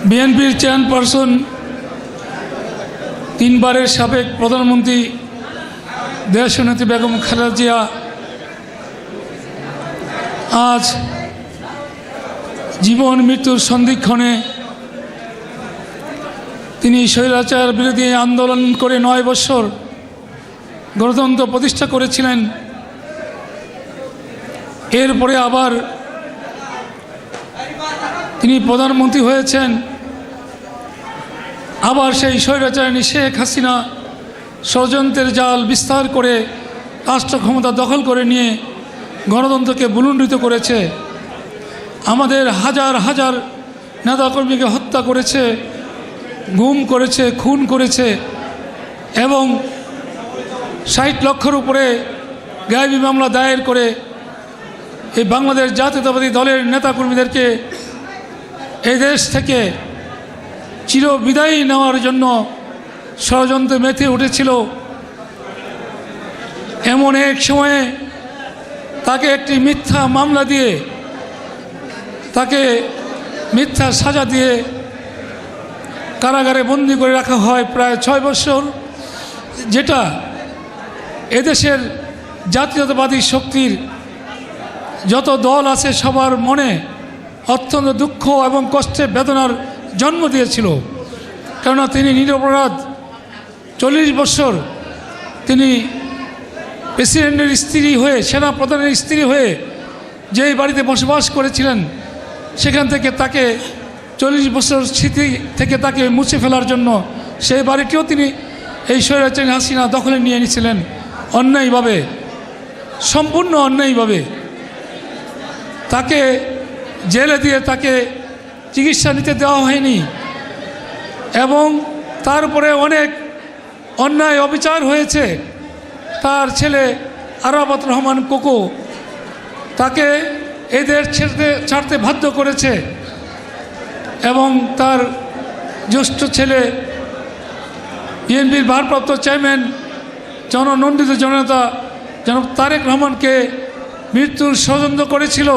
বিএনপির চেয়ারপারসন তিনবারের সাবেক প্রধানমন্ত্রী দেশনেত্রী বেগম খালেদা জিয়া আজ জীবন মৃত্যুর সন্ধিক্ষণে তিনি স্বৈরাচার বিরোধী আন্দোলন করে 9 বছর গণতন্ত্র প্রতিষ্ঠা করেছিলেন। এরপরে আবার তিনি প্রধানমন্ত্রী হয়েছেন। আবার সেই স্বৈরাচারিণী শেখ হাসিনা ষড়যন্ত্রের জাল বিস্তার করে রাষ্ট্র ক্ষমতা দখল করে নিয়ে গণতন্ত্রকে ভুলুণ্ঠিত করেছে। আমাদের হাজার হাজার নেতাকর্মীকে হত্যা করেছে, গুম করেছে, খুন করেছে এবং 60 লক্ষের উপরে গায়েবী মামলা দায়ের করে এই বাংলাদেশ জাতীয়তাবাদী দলের নেতাকর্মীদেরকে এই দেশ থেকে চিরবিদায় নেওয়ার জন্য ষড়যন্ত্রে মেতে উঠেছিল। এমন এক সময়ে তাকে একটি মিথ্যা মামলা দিয়ে, তাকে মিথ্যা সাজা দিয়ে কারাগারে বন্দি করে রাখা হয় প্রায় 6 বছর, যেটা এদেশের জাতীয়তাবাদী শক্তির যত দল আছে সবার মনে অত্যন্ত দুঃখ এবং কষ্টে বেদনার জন্ম দিয়েছিল। কেননা তিনি নিরপরাধ 40 বছর তিনি প্রেসিডেন্টের স্ত্রী হয়ে, সেনাপ্রধানের স্ত্রী হয়ে যেই বাড়িতে বসবাস করেছিলেন, সেখান থেকে তাকে 40 বছর স্মৃতি থেকে তাকে মুছে ফেলার জন্য সেই বাড়িটিও তিনি এই স্বৈরাচারী হাসিনা দখলে নিয়ে নিয়েছিলেন অন্যায়ভাবে, সম্পূর্ণ অন্যায়ভাবে। তাকে জেলে দিয়ে তাকে চিকিৎসা নিতে দেওয়া হয়নি এবং তারপরে অনেক অন্যায় অবিচার হয়েছে। তার ছেলে আরাফাত রহমান কোকো তাকে এদের ছাড়তে বাধ্য করেছে এবং তার জ্যেষ্ঠ ছেলে বিএনপির ভারপ্রাপ্ত চেয়ারম্যান জননন্দিত জননেতা জনাব তারেক রহমানকে মৃত্যুর ষড়যন্ত্র করেছিল।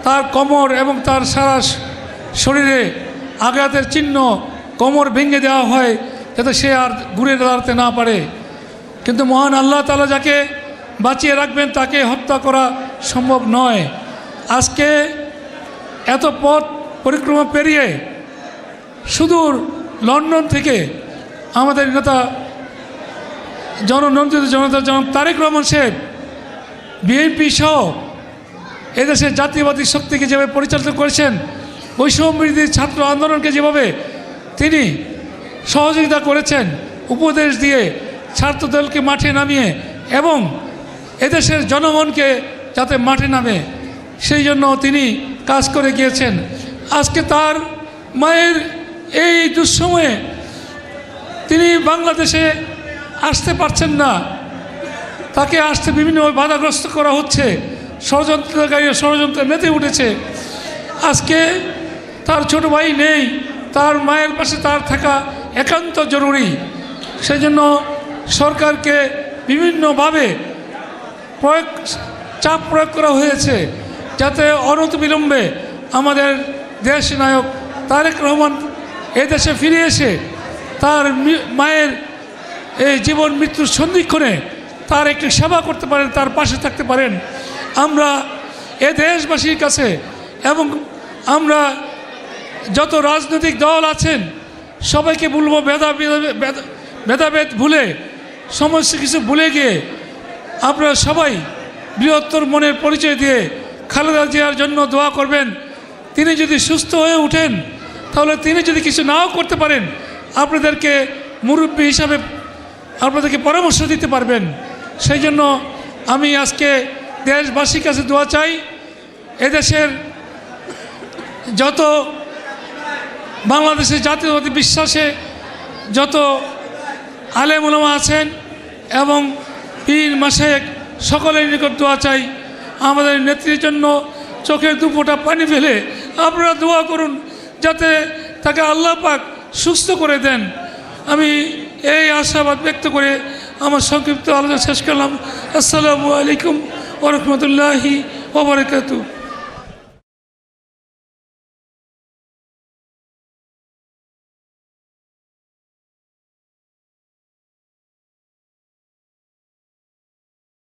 তার কোমর এবং তার সারা শরীরে আঘাতের চিহ্ন, কোমর ভেঙে দেওয়া হয় যাতে সে আর ঘুরে দাঁড়াতে না পারে। কিন্তু মহান আল্লাহ তাআলা যাকে বাঁচিয়ে রাখবেন তাকে হত্যা করা সম্ভব নয়। আজকে এত পথ পরিক্রমা পেরিয়ে সুদূর লন্ডন থেকে আমাদের নেতা জননন্দিত জনতা জনাব তারেক রহমান সাহেব বিএনপি সহ এদেশের জাতীয়বাদী শক্তিকে যেভাবে পরিচালিত করেছেন, বৈষম্যবিরোধী ছাত্র আন্দোলনকে যেভাবে তিনি সহযোগিতা করেছেন উপদেশ দিয়ে ছাত্রদলকে মাঠে নামিয়ে এবং এদেশের জনগণকে যাতে মাঠে নামে সেই জন্য তিনি কাজ করে গিয়েছেন। আজকে তার মায়ের এই দুঃসময়ে তিনি বাংলাদেশে আসতে পারছেন না, তাকে আসতে বিভিন্নভাবে বাধাগ্রস্ত করা হচ্ছে। ষড়যন্ত্রকারীরা ষড়যন্ত্রে মেতে উঠেছে। আজকে তার ছোট ভাই নেই, তার মায়ের পাশে তার থাকা একান্ত জরুরি। সেই জন্য সরকারকে বিভিন্নভাবে চাপ প্রয়োগ করা হয়েছে যাতে অনতিবিলম্বে আমাদের দেশ নায়ক তারেক রহমান এদেশে ফিরে এসে তার মায়ের এই জীবন মৃত্যুর সন্ধিক্ষণে তার একটি সেবা করতে পারেন, তার পাশে থাকতে পারেন। আমরা এ দেশবাসীর কাছে এবং আমরা যত রাজনৈতিক দল আছেন সবাইকে বলবো ভেদাভেদ ভুলে, সমস্ত কিছু ভুলে গিয়ে আপনারা সবাই বৃহত্তর মনের পরিচয় দিয়ে খালেদা জিয়ার জন্য দোয়া করবেন। তিনি যদি সুস্থ হয়ে উঠেন, তাহলে তিনি যদি কিছু নাও করতে পারেন, আপনাদেরকে মুরব্বী হিসাবে আপনাদেরকে পরামর্শ দিতে পারবেন। সেই জন্য আমি আজকে দেশবাসীর কাছে দোয়া চাই, এদেশের যত বাংলাদেশের জাতীয়তাবাদী বিশ্বাসে যত আলেম ওলামা আছেন এবং পীর মাশায়েখ সকলের নিকট দোয়া চাই। আমাদের নেত্রীর জন্য চোখের দুফোঁটা পানি ফেলে আপনারা দোয়া করুন যাতে তাকে আল্লাহ পাক সুস্থ করে দেন। আমি এই আশাবাদ ব্যক্ত করে আমার সংক্ষিপ্ত আলোচনা শেষ করলাম। আসসালামু আলাইকুম ওয়া রাহমাতুল্লাহি ওয়া বারাকাতুহু।